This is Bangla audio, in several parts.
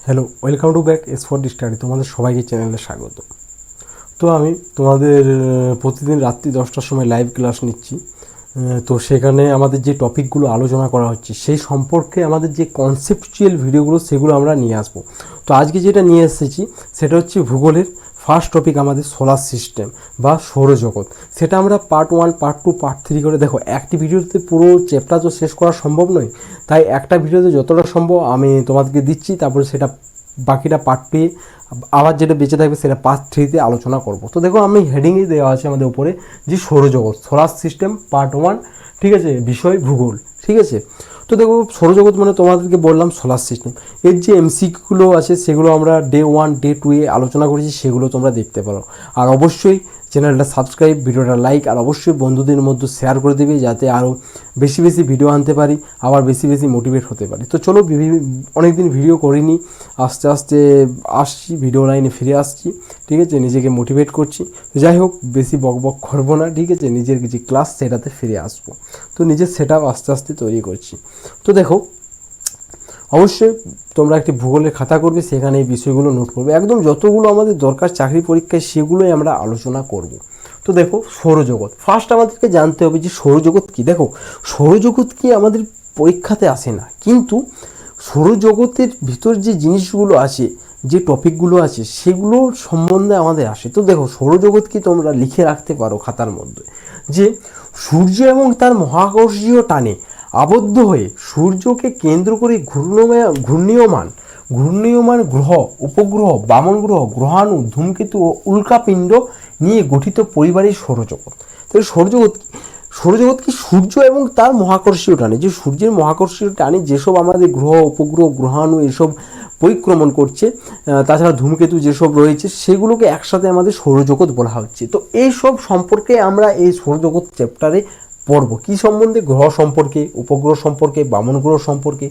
Hello, welcome to back S for study. তোমাদের সবাইকে চ্যানেলে স্বাগত। তো আমি তোমাদের প্রতিদিন রাত্রি 10টার সময় লাইভ ক্লাস নিচ্ছি। তো সেখানে আমাদের যে টপিকগুলো আলোচনা করা হচ্ছে সেই সম্পর্কে আমাদের যে কনসেপচুয়াল ভিডিওগুলো সেগুলো আমরা নিয়ে আসবো। তো আজকে যেটা নিয়ে এসেছি সেটা হচ্ছে ভূগোলের ফার্স্ট টপিক আমাদের সোলার সিস্টেম বা সৌরজগৎ। সেটা আমরা পার্ট 1, পার্ট 2, পার্ট 3 করে দেখো। একটি ভিডিওতে পুরো চ্যাপ্টার তো শেষ করা সম্ভব নয়, তাই একটা ভিডিওতে যতটা সম্ভব আমি তোমাদেরকে দিচ্ছি, তারপরে সেটা বাকিটা পার্ট পেয়ে আবার যেটা বেঁচে থাকবে সেটা পার্ট 3তে আলোচনা করব। তো দেখো আমি হেডিংয়ে দেওয়া আছে আমাদের উপরে যে সৌরজগৎ, সোলার সিস্টেম পার্ট 1, ঠিক আছে, বিষয় ভূগোল, ঠিক আছে। তো দেখো সৌরজগৎ মানে তোমাদেরকে বললাম সোলার সিস্টেম। এর যে এমসিকিউগুলো আছে সেগুলো আমরা ডে 1, ডে 2 এ আলোচনা করেছি, সেগুলো তোমরা দেখতে পারো। আর অবশ্যই চ্যানেলটা সাবস্ক্রাইব, ভিডিওটা লাইক, আর অবশ্যই বন্ধুদের মধ্যে শেয়ার করে দেবে যাতে আরও বেশি বেশি ভিডিও আনতে পারি, আবার বেশি বেশি মোটিভেট হতে পারি। তো চলো, অনেকদিন ভিডিও করিনি, আস্তে আস্তে আসছি, ভিডিও লাইনে ফিরে আসছি, ঠিক আছে, নিজেকে মোটিভেট করছি। যাই হোক, বেশি বক বক করবো না, ঠিক আছে, নিজের যে ক্লাস সেটাতে ফিরে আসবো। তো নিজের সেট আপ আস্তে আস্তে তৈরি করছি। তো দেখো, অবশ্যই তোমরা একটি ভূগোলের খাতা করবে, সেখানে এই বিষয়গুলো নোট করবে, একদম যতগুলো আমাদের দরকার চাকরি পরীক্ষায় সেগুলোই আমরা আলোচনা করব। তো দেখো সৌরজগৎ, ফার্স্ট আমাদেরকে জানতে হবে যে সৌরজগৎ কী। দেখো সৌরজগৎ কি আমাদের পরীক্ষাতে আসে না, কিন্তু সৌরজগতের ভিতর যে জিনিসগুলো আছে, যে টপিকগুলো আছে সেগুলো সম্বন্ধে আমাদের আসে। তো দেখো সৌরজগৎ কি তোমরা লিখে রাখতে পারো খাতার মধ্যে, যে সূর্য এবং তার মহাকর্ষীয় টানে আবদ্ধ হয়ে সূর্যকে কেন্দ্র করে ঘূর্ণীয়মান গ্রহ, উপগ্রহ, বামন গ্রহ, গ্রহাণু, ধূমকেতু ও উল্কাপিণ্ড নিয়ে গঠিত পরিবারই সৌরজগৎ। তাহলে সৌরজগৎ কি সূর্য এবং তার মহাকর্ষীয় টানে, যে সূর্যের মহাকর্ষীয় টানে যেসব আমাদের গ্রহ, উপগ্রহ, গ্রহাণু এসব পরিক্রমণ করছে, তাছাড়া ধূমকেতু যেসব রয়েছে সেগুলোকে একসাথে আমাদের সৌরজগৎ বলা হচ্ছে। তো এই সব সম্পর্কে আমরা এই সৌরজগৎ চ্যাপ্টারে পড়ব। কী সম্বন্ধে? গ্রহ সম্পর্কে, উপগ্রহ সম্পর্কে, বামন গ্রহ সম্পর্কে,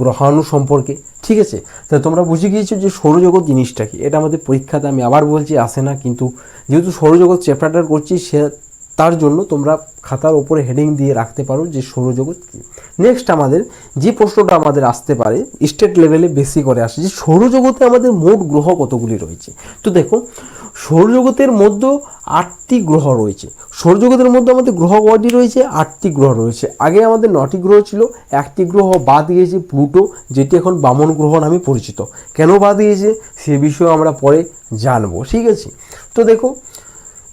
গ্রহাণু সম্পর্কে, ঠিক আছে। তা তোমরা বুঝে গিয়েছো যে সৌরজগৎ জিনিসটা কি। এটা আমাদের পরীক্ষাতে, আমি আবার বলছি, আসে না, কিন্তু যেহেতু সৌরজগৎ চ্যাপ্টারটা করছি সে তার জন্য তোমরা খাতার ওপরে হেডিং দিয়ে রাখতে পারো যে সৌরজগৎ কী। নেক্সট আমাদের যে প্রশ্নটা আমাদের আসতে পারে, স্টেট লেভেলে বেশি করে আসে, যে সৌরজগতে আমাদের মোট গ্রহ কতগুলি রয়েছে। তো দেখো সৌরজগতের মধ্যে 8টি গ্রহ রয়েছে। সৌরজগতের মধ্যে আমাদের গ্রহ কয়টি রয়েছে? 8টি গ্রহ রয়েছে। আগে আমাদের 9টি গ্রহ ছিল, একটি গ্রহ বাদ গিয়েছে, প্লুটো, যেটি এখন বামন গ্রহ নামে পরিচিত। কেন বাদ গিয়েছে সে বিষয়ে আমরা পরে জানবো, ঠিক আছে। তো দেখো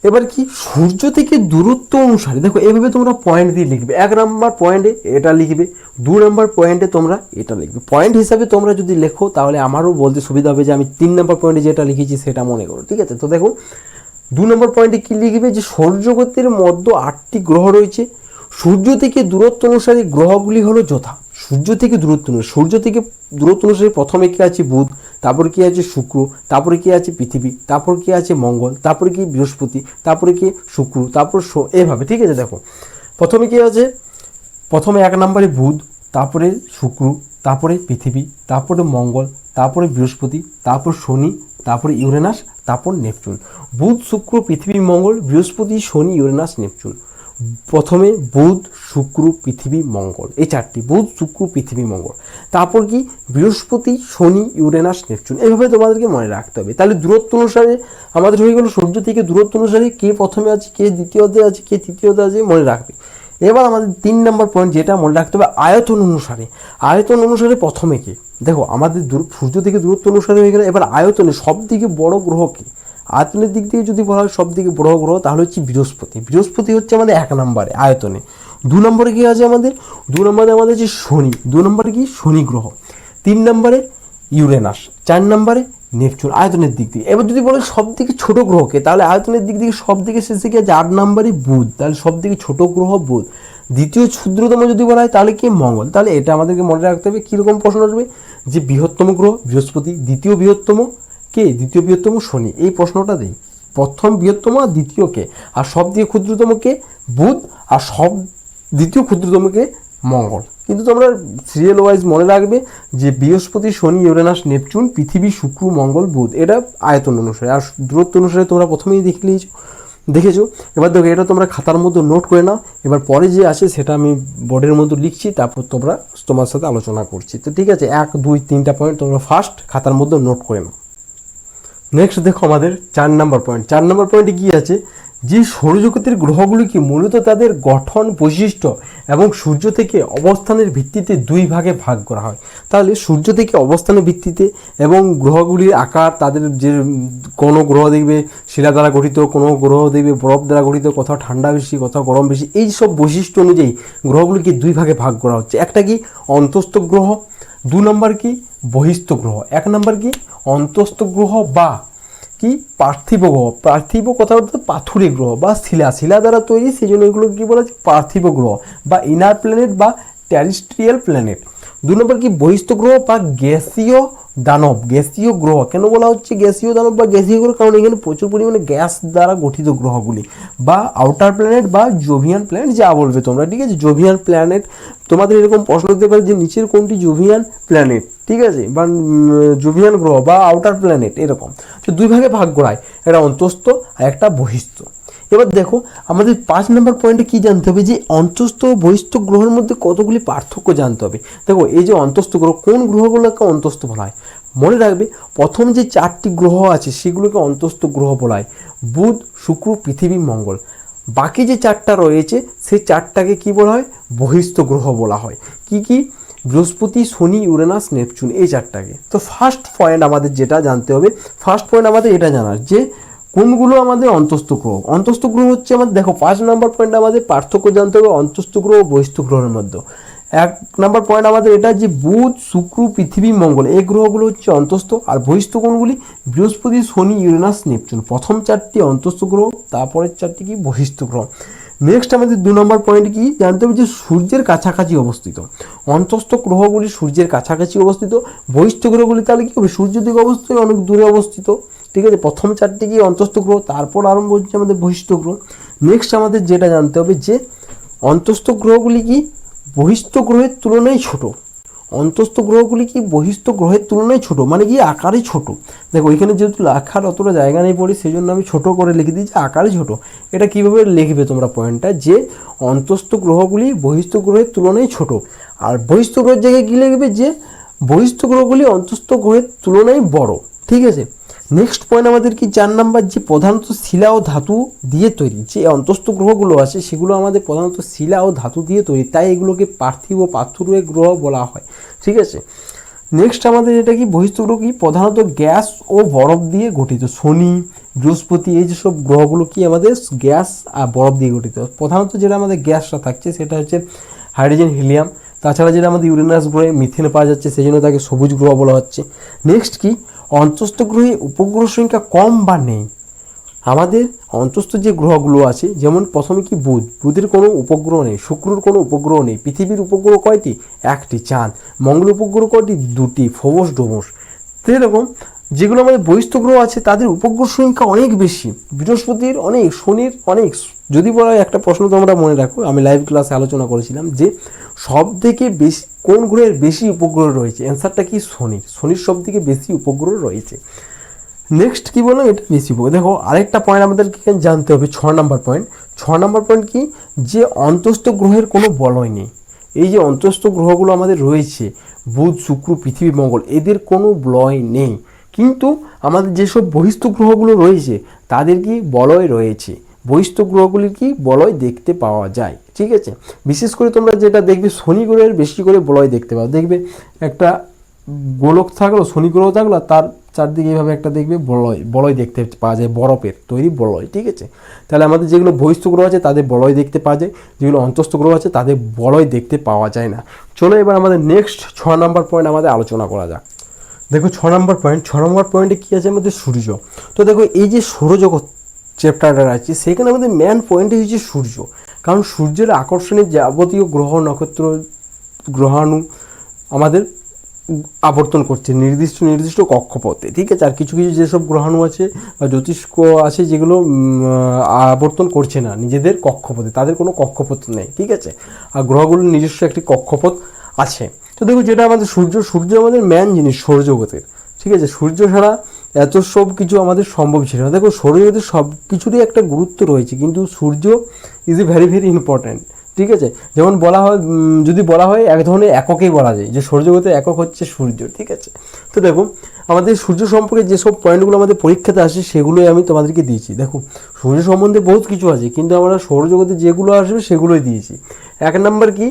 এবার কি, সূর্য থেকে দূরত্ব অনুসারে দেখো এভাবে তোমরা পয়েন্ট দিয়ে লিখবে। 1 নম্বর পয়েন্টে এটা লিখবে, 2 নম্বর পয়েন্টে তোমরা এটা লিখবে। পয়েন্ট হিসাবে তোমরা যদি লেখো তাহলে আমারও বলতে সুবিধা হবে যে আমি 3 নম্বর পয়েন্টে যেটা লিখেছি সেটা মনে করো, ঠিক আছে। তো দেখো 2 নম্বর পয়েন্টে কী লিখবে, যে সৌরজগতের মধ্যে 8টি গ্রহ রয়েছে। সূর্য থেকে দূরত্ব অনুসারে গ্রহগুলি হলো যথা, সূর্য থেকে দূরত্ব অনুসারে প্রথমে কি আছে বুধ, তারপরে কি আছে শুক্র, তারপরে কি আছে পৃথিবী, তারপর কি আছে মঙ্গল, তারপরে কি বৃহস্পতি, তারপরে কি শুক্র, তারপর এভাবে, ঠিক আছে। দেখো প্রথমে কি আছে, প্রথমে 1 নম্বরে বুধ, তারপরে শুক্র, তারপরে পৃথিবী, তারপরে মঙ্গল, তারপরে বৃহস্পতি, তারপর শনি, তারপরে ইউরেনাস, তারপর নেপচুন। বুধ, শুক্র, পৃথিবী, মঙ্গল, বৃহস্পতি, শনি, ইউরেনাস, নেপচুন। প্রথমে বুধ, শুক্র, পৃথিবী, মঙ্গল, এই 4টি, বুধ, শুক্র, পৃথিবী, মঙ্গল। তারপর কি বৃহস্পতি, শনি, ইউরেনাস, নেপচুন। এইভাবে তোমাদেরকে মনে রাখতে হবে। তাহলে দূরত্ব অনুসারে আমাদের হয়ে গেল, সূর্য থেকে দূরত্ব অনুসারে কে প্রথমে আছে, কে দ্বিতীয়তে আছে, কে তৃতীয়তে আছে, মনে রাখবে। এবার আমাদের 3 নম্বর পয়েন্ট যেটা মনে রাখতে হবে, আয়তন অনুসারে প্রথমে কে। দেখো আমাদের সূর্য থেকে দূরত্ব অনুসারে হয়ে গেল। এবার আয়তনে সব থেকে বড় গ্রহ কে, আয়তনের দিক থেকে যদি বলা হয় সব থেকে বড় গ্রহ তাহলে হচ্ছে বৃহস্পতি হচ্ছে আমাদের 1 নম্বরে আয়তনে। 2 নম্বরে কি আছে আমাদের, 2 নম্বরে আমাদের হচ্ছে শনি, 2 নম্বরে কি শনি গ্রহ, 3 নম্বরে ইউরেনাস, 4 নম্বরে নেপচুন আয়তনের দিক দিয়ে। এবার যদি বলে সব থেকে ছোট গ্রহকে, তাহলে আয়তনের দিক থেকে সব থেকে শেষে কি আছে, 8 নম্বরে বুধ, তাহলে সব থেকে ছোট গ্রহ বুধ। দ্বিতীয় ক্ষুদ্রতম যদি বলা হয় তাহলে কি মঙ্গল। তাহলে এটা আমাদেরকে মনে রাখতে হবে। কীরকম প্রশ্ন আসবে, যে বৃহত্তম গ্রহ বৃহস্পতি, দ্বিতীয় বৃহত্তম শনি, এই প্রশ্নটা দেই। প্রথম বৃহত্তম আর দ্বিতীয় কে, আর সব থেকে ক্ষুদ্রতম কে বুধ, আর দ্বিতীয় ক্ষুদ্রতম কে মঙ্গল। কিন্তু তোমরা সিরিয়াল ওয়াইজ মনে রাখবে যে বৃহস্পতি, শনি, ইউরেনাস, নেপচুন, পৃথিবী, শুক্র, মঙ্গল, বুধ, এটা আয়তন অনুসারে। আর দূরত্ব অনুসারে তোমরা প্রথমেই দেখে নিয়েছো। দেখেছো? এবার দেখো এটা তোমরা খাতার মধ্যে নোট করে নাও। এবার পরে যে আছে সেটা আমি বোর্ডের মধ্যে লিখছি, তারপর তোমার সাথে আলোচনা করছি। তো ঠিক আছে, 1 2 3টা পয়েন্ট তোমরা ফার্স্ট খাতার মধ্যে নোট করে নাও। নেক্সট দেখো আমাদের 4 নম্বর পয়েন্ট। 4 নম্বর পয়েন্টে কী আছে, যে সৌরজগতের গ্রহগুলিকে মূলত তাদের গঠন বৈশিষ্ট্য এবং সূর্য থেকে অবস্থানের ভিত্তিতে 2 ভাগে ভাগ করা হয়। তাহলে সূর্য থেকে অবস্থানের ভিত্তিতে এবং গ্রহগুলির আকার, তাদের যে কোনো গ্রহ দেখবে শিলা দ্বারা গঠিত, কোনো গ্রহ দেখবে বরফ দ্বারা গঠিত, কোথাও ঠান্ডা বেশি কোথাও গরম বেশি, এই সব বৈশিষ্ট্য অনুযায়ী গ্রহগুলিকে 2 ভাগে ভাগ করা হচ্ছে। একটা কি অন্তস্থ গ্রহ, 2 নম্বর কি বহিস্থ গ্রহ। 1 নম্বর কি অন্তস্থ গ্রহ বা কি পার্থিব গ্রহ। পার্থিব কথা বলতে পাথুরে গ্রহ বা শিলা দ্বারা তৈরি, সেই জন্য এগুলো কি বলা হচ্ছে পার্থিব গ্রহ বা ইনার প্ল্যানেট বা টেরিস্ট্রিয়াল প্ল্যানেট। 2 নম্বর কি বহিস্থ গ্রহ বা গ্যাসীয় দানব। গ্যাসীয় গ্রহ কেন বলা হচ্ছে গ্যাসীয় দানব বা গ্যাসীয় গ্রহ, কারণ এখানে প্রচুর পরিমাণে গ্যাস দ্বারা গঠিত গ্রহগুলি। বা আউটার প্ল্যানেট বা জোভিয়ান প্ল্যানেট, যা বলবে তোমরা, ঠিক আছে। জোভিয়ান প্ল্যানেট, তোমাদের এরকম প্রশ্ন দিতে পারে যে নিচের কোনটি জোভিয়ান প্ল্যানেট, ঠিক আছে, বা জোভিয়ান গ্রহ বা আউটার প্ল্যানেট, এরকম। তো 2 ভাগে ভাগ করায়, একটা অন্তস্থ আর একটা বহিস্থ। এবার দেখো আমাদের 5 নম্বর পয়েন্টে কি জানতে হবে, যে অন্তস্থ ও বহিস্থ গ্রহের মধ্যে কতগুলি পার্থক্য জানতে হবে। দেখো এই যে অন্তস্থ গ্রহ, কোন গ্রহগুলোকে অন্তস্থ বলা হয়, মনে রাখবে প্রথম যে 4টি গ্রহ আছে সেগুলোকে অন্তস্থ গ্রহ বলা হয়, বুধ শুক্র পৃথিবী মঙ্গল। বাকি যে 4টা রয়েছে সেই 4টাকে কি বলা হয়, বহিস্থ গ্রহ বলা হয়। কি কি, বৃহস্পতি শনি ইউরেনাস নেপচুন, এই 4টাকে। তো ফার্স্ট পয়েন্ট আমাদের যেটা জানতে হবে, ফার্স্ট পয়েন্ট আমাদের এটা জানার যে কোনগুলো আমাদের অন্তস্থ গ্রহ। অন্তস্থ গ্রহ হচ্ছে আমাদের, দেখো 5 নম্বর পয়েন্ট আমাদের পার্থক্য জানতে হবে অন্তস্থ গ্রহ ও বহিস্থ গ্রহের মধ্যে। 1 নম্বর পয়েন্ট আমাদের এটা যে বুধ শুক্র পৃথিবী মঙ্গল এই গ্রহগুলো হচ্ছে অন্তস্থ, আর বহিস্থ কোনগুলি, বৃহস্পতি শনি ইউরেনাস নেপচুন। প্রথম 4টি অন্তস্থ গ্রহ, তারপরের 4টি কি বহিস্থ গ্রহ। নেক্সট আমাদের 2 নম্বর পয়েন্ট কি জানতে হবে, যে সূর্যের কাছাকাছি অবস্থিত। অন্তস্থ গ্রহগুলি সূর্যের কাছাকাছি অবস্থিত, বহিস্থ গ্রহগুলি তাহলে কি হবে, সূর্য থেকে অবস্থিত অনেক দূরে অবস্থিত, ঠিক আছে। প্রথম 4টি কি অন্তস্থ গ্রহ, তারপর আরম্ভ হচ্ছে আমাদের বহিস্থ গ্রহ। নেক্সট আমাদের যেটা জানতে হবে, যে অন্তস্থ গ্রহগুলি কি বহিস্থ গ্রহের তুলনায় ছোট। অন্তস্থ গ্রহগুলি কি বহিস্থ গ্রহের তুলনায় ছোট, মানে কি আকারে ছোট। দেখো এখানে যেহেতু লেখার অতটা জায়গা নেই পড়ি, সেই জন্য আমি ছোট করে লিখে দিই যে আকারে ছোট। এটা কিভাবে লিখবে তোমরা পয়েন্টটা, যে অন্তস্থ গ্রহগুলি বহিস্থ গ্রহের তুলনায় ছোট, আর বহিস্থ গ্রহের জায়গায় কী লিখবে, যে বহিস্থ গ্রহগুলি অন্তস্থ গ্রহের তুলনায় বড়, ঠিক আছে। নেক্সট পয়েন্ট আমাদের কি 4 নাম্বার, যে প্রধানত শিলা ও ধাতু দিয়ে তৈরি। যে অন্তস্থ গ্রহগুলো আছে সেগুলো আমাদের প্রধানত শিলা ও ধাতু দিয়ে তৈরি, তাই এগুলোকে পার্থিব পাথুরে গ্রহ বলা হয়, ঠিক আছে। নেক্সট আমাদের এটা কি বহিস্থ গ্রহ কি প্রধানত গ্যাস ও বরফ দিয়ে গঠিত। শনি বৃহস্পতি এই যেসব গ্রহগুলো কি আমাদের গ্যাস আর বরফ দিয়ে গঠিত। প্রধানত যেটা আমাদের গ্যাসটা থাকছে সেটা হচ্ছে হাইড্রোজেন হিলিয়াম। তাছাড়া যেটা আমাদের ইউরেনাস গ্রহে মিথেন পাওয়া যাচ্ছে, সেই জন্য তাকে সবুজ গ্রহ বলা হচ্ছে। নেক্সট কি অন্তস্থ গ্রহে উপগ্রহ সংখ্যা কম বা নেই। আমাদের অন্তস্থ যে গ্রহগুলো আছে, যেমন প্রথমে কি বুধের কোনো উপগ্রহ নেই, শুক্রর কোনো উপগ্রহ নেই, পৃথিবীর উপগ্রহ কয়টি, 1টি, চাঁদ, মঙ্গল উপগ্রহ কয়টি, 2টি, ফোবস ডোমস। তো এরকম যেগুলো আমাদের বহিস্থ গ্রহ আছে তাদের উপগ্রহ সংখ্যা অনেক বেশি, বৃহস্পতির অনেক, শনির অনেক। যদি বলা হয় একটা প্রশ্ন তোমরা মনে রাখো, আমি লাইভ ক্লাসে আলোচনা করেছিলাম যে সব থেকে বেশি কোন গ্রহের বেশি উপগ্রহ রয়েছে, অ্যান্সারটা কি শনির সব থেকে বেশি উপগ্রহ রয়েছে। নেক্সট কি বললাম, এটা বেশি উপগ্রহ। দেখো আরেকটা পয়েন্ট আমাদেরকে জানতে হবে, 6 নম্বর পয়েন্ট। 6 নম্বর পয়েন্ট কি, যে অন্তস্থ গ্রহের কোনো বলয় নেই। এই যে অন্তস্থ গ্রহগুলো আমাদের রয়েছে বুধ শুক্র পৃথিবী মঙ্গল, এদের কোনো বলয় নেই, কিন্তু আমাদের যেসব বহিস্থ গ্রহগুলো রয়েছে তাদের কি বলয় রয়েছে। বহিস্থ গ্রহগুলির কি বলয় দেখতে পাওয়া যায়, ঠিক আছে। বিশেষ করে তোমরা যেটা দেখবে শনি গ্রহের বেশি করে বলয় দেখতে পাও। দেখবে একটা গোলক থাকলো, শনি গ্রহ থাকলো, তার চারদিকে এইভাবে একটা দেখবে বলয় দেখতে পাওয়া যায়, বরফের তৈরি বলয়, ঠিক আছে। তাহলে আমাদের যেগুলো বহিস্থ গ্রহ আছে তাদের বলয় দেখতে পাওয়া যায়, যেগুলো অন্তস্থ গ্রহ আছে তাদের বলয় দেখতে পাওয়া যায় না। চলো এবার আমাদের নেক্সট 6 নম্বর পয়েন্ট আমাদের আলোচনা করা যাক। দেখো 6 নম্বর পয়েন্টে কী আছে আমাদের সূর্য। তো দেখো এই যে সৌরজগৎ চ্যাপ্টারটা আছে সেখানে আমাদের মেন পয়েন্ট হচ্ছে সূর্য, কারণ সূর্যের আকর্ষণে যাবতীয় গ্রহ নক্ষত্র গ্রহাণু আমাদের আবর্তন করছে নির্দিষ্ট কক্ষপথে, ঠিক আছে। আর কিছু কিছু যেসব গ্রহাণু আছে বা জ্যোতিষ্ক আছে যেগুলো আবর্তন করছে না নিজেদের কক্ষপথে, তাদের কোনো কক্ষপথ নেই, ঠিক আছে। আর গ্রহগুলোর নিজস্ব একটি কক্ষপথ আছে। তো দেখো যেটা আমাদের সূর্য আমাদের মেন জিনিস সৌরজগতের, ঠিক আছে। সূর্য ছাড়া এত সব কিছু আমাদের সম্ভব ছিল না। দেখো সৌরজগতের সব কিছুরই একটা গুরুত্ব রয়েছে, কিন্তু সূর্য is a very very important. ঠিক আছে, যেমন বলা হয়, যদি বলা হয় এক ধরনের এককেই বলা যায় যে সৌরজগতের একক হচ্ছে সূর্য। ঠিক আছে, তো দেখো আমাদের সূর্য সম্পর্কে যেসব পয়েন্টগুলো আমাদের পরীক্ষাতে আসে সেগুলোই আমি তোমাদেরকে দিয়েছি। দেখো সূর্য সম্বন্ধে বহুত কিছু আছে, কিন্তু আমরা সৌরজগতে যেগুলো আসবে সেগুলোই দিয়েছি। এক নম্বর কি,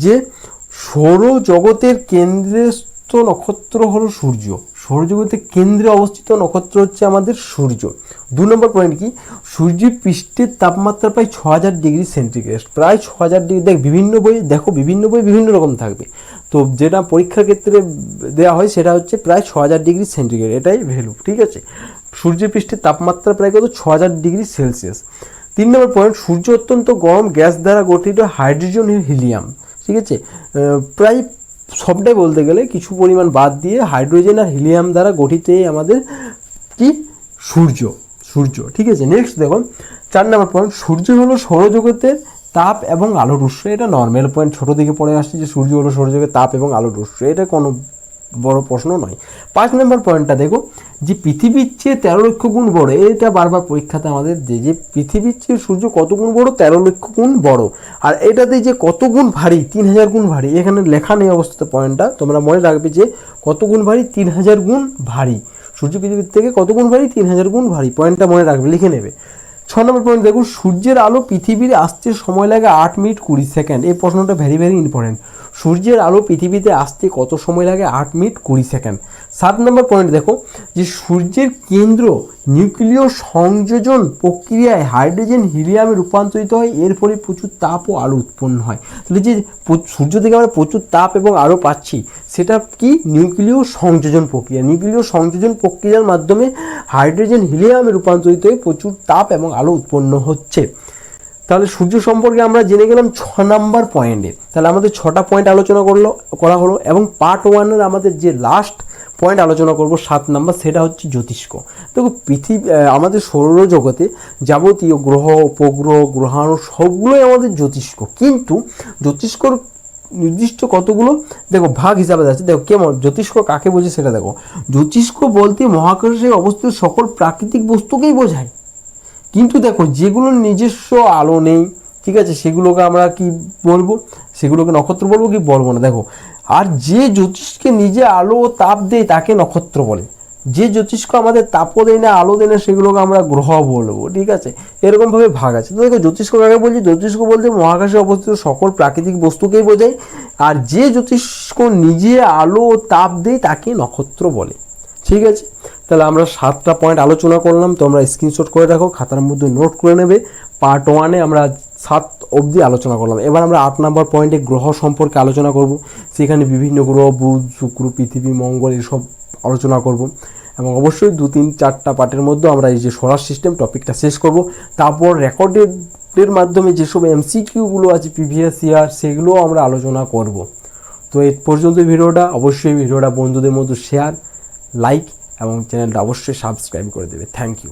যে সৌরজগতের কেন্দ্রস্থ নক্ষত্র হলো সূর্য। সৌরজগতের কেন্দ্রে অবস্থিত নক্ষত্র হচ্ছে আমাদের সূর্য। 2 নম্বর পয়েন্ট কি, সূর্যের পৃষ্ঠের তাপমাত্রা প্রায় 6000 ডিগ্রি সেন্টিগ্রেড, প্রায় 6000 ডিগ্রি। দেখ বিভিন্ন বই, দেখো বিভিন্ন বই বিভিন্ন রকম থাকবে, তো যেটা পরীক্ষার ক্ষেত্রে দেওয়া হয় সেটা হচ্ছে প্রায় 6000 ডিগ্রি সেন্টিগ্রেড, এটাই ভ্যালু। ঠিক আছে, সূর্যের পৃষ্ঠের তাপমাত্রা প্রায় কত, 6000 ডিগ্রি সেলসিয়াস। 3 নম্বর পয়েন্ট, সূর্য অত্যন্ত গরম গ্যাস দ্বারা গঠিত হাইড্রোজেন ও হিলিয়াম। ঠিক আছে, প্রায় সবটাই বলতে গেলে কিছু পরিমাণ বাদ দিয়ে হাইড্রোজেন আর হিলিয়াম দ্বারা গঠিত আমাদের কি, সূর্য। সূর্য ঠিক আছে। নেক্সট দেখো 4 নম্বর পয়েন্ট, সূর্য হলো সৌরজগতের তাপ এবং আলোর উৎস। এটা নর্মাল পয়েন্ট, ছোটো দিকে পড়ে আসছে যে সূর্য হলো সৌরজগতের তাপ এবং আলোর উৎস, এটা কোনো বড় প্রশ্ন নয়। 5 নম্বর পয়েন্টটা দেখো, যে পৃথিবীর চেয়ে 13 লক্ষ গুণ বড়। এটা বারবার পরীক্ষাতে আমাদের যে পৃথিবীর চেয়ে সূর্য কত গুণ বড়, 13 লক্ষ গুণ বড়। আর এটাতে যে কত গুণ ভারী, 3000 গুণ ভারী। এখানে লেখা নেই অবস্থিত পয়েন্টটা, তোমরা মনে রাখবে যে কত গুণ ভারী, 3000 গুণ ভারী। সূর্য পৃথিবীর থেকে কত গুণ ভারী, 3000 গুণ ভারী। পয়েন্টটা মনে রাখবে, লিখে নেবে। 6 নম্বর পয়েন্ট দেখো, সূর্যের আলো পৃথিবীর আসতে সময় লাগে 8 মিনিট 20 সেকেন্ড। এই প্রশ্নটা ভেরি ভেরি ইম্পর্টেন্ট। সূর্যের আলো পৃথিবীতে আসতে কত সময় লাগে, 8 মিনিট 20 সেকেন্ড। 7 নম্বর পয়েন্ট দেখো, যে সূর্যের কেন্দ্র নিউক্লিয় সংযোজন প্রক্রিয়ায় হাইড্রোজেন হিলিয়ামে রূপান্তরিত হয়, এর ফলে প্রচুর তাপ ও আলো উৎপন্ন হয়। তাহলে যে সূর্য থেকে আমরা প্রচুর তাপ এবং আলো পাচ্ছি, সেটা কি, নিউক্লিয় সংযোজন প্রক্রিয়া। নিউক্লিয় সংযোজন প্রক্রিয়ার মাধ্যমে হাইড্রোজেন হিলিয়ামে রূপান্তরিত হয়ে প্রচুর তাপ এবং আলো উৎপন্ন হচ্ছে। তাহলে সূর্য সম্পর্কে আমরা জেনে গেলাম 6 নাম্বার পয়েন্টে। তাহলে আমাদের 6টা পয়েন্ট আলোচনা করা হলো, এবং পার্ট 1-এর আমাদের যে লাস্ট পয়েন্ট আলোচনা করব 7 নাম্বার, সেটা হচ্ছে জ্যোতিষ্ক। দেখো আমাদের সৌরজগতে যাবতীয় গ্রহ, উপগ্রহ, গ্রহাণু সবগুলোই আমাদের জ্যোতিষ্ক, কিন্তু জ্যোতিষ্কর নির্দিষ্ট কতগুলো দেখো ভাগ হিসাবে আছে। দেখো কেমন জ্যোতিষ্ক কাকে বোঝে সেটা দেখো। জ্যোতিষ্ক বলতে মহাকাশে অবস্থিত সকল প্রাকৃতিক বস্তুকেই বোঝায়, কিন্তু দেখো যেগুলোর নিজস্ব আলো নেই, ঠিক আছে, সেগুলোকে আমরা কি বলবো, সেগুলোকে নক্ষত্র বলবো কি বলবো না। দেখো, আর যে জ্যোতিষকে নিজে আলো ও তাপ দেয় তাকে নক্ষত্র বলে। যে জ্যোতিষ্ক আমাদের তাপও দেয় না, আলো দেয় না, সেগুলোকে আমরা গ্রহ বলবো। ঠিক আছে, এরকমভাবে ভাগ আছে। তো দেখো জ্যোতিষ্ক কাকে বলছি, জ্যোতিষ্ক বলতে মহাকাশে অবস্থিত সকল প্রাকৃতিক বস্তুকেই বোঝায়, আর যে জ্যোতিষ্ক নিজে আলো ও তাপ দেয় তাকে নক্ষত্র বলে। ঠিক আছে, তাহলে আমরা 7টা পয়েন্ট আলোচনা করলাম, তোমরা স্ক্রিনশট করে রাখো, খাতার মধ্যে নোট করে নেবে। পার্ট 1-এ আমরা 7 অবধি আলোচনা করলাম। এবার আমরা 8 নম্বর পয়েন্টে গ্রহ সম্পর্কে আলোচনা করব। সেখানে বিভিন্ন গ্রহ, বুধ, শুক্র, পৃথিবী, মঙ্গল এসব আলোচনা করব, এবং অবশ্যই 2-3-4টা পার্টের মধ্যে আমরা এই যে সোলার সিস্টেম টপিকটা শেষ করব। তারপর রেকর্ডের মাধ্যমে যেসব MCQগুলো আছে প্রিভিয়াস ইয়ার, সেগুলোও আমরা আলোচনা করব। তো এই পর্যন্ত ভিডিওটা, অবশ্যই ভিডিওটা বন্ধুদের মধ্যে শেয়ার, লাইক এবং চ্যানেলটা অবশ্যই সাবস্ক্রাইব করে দেবে। Thank you.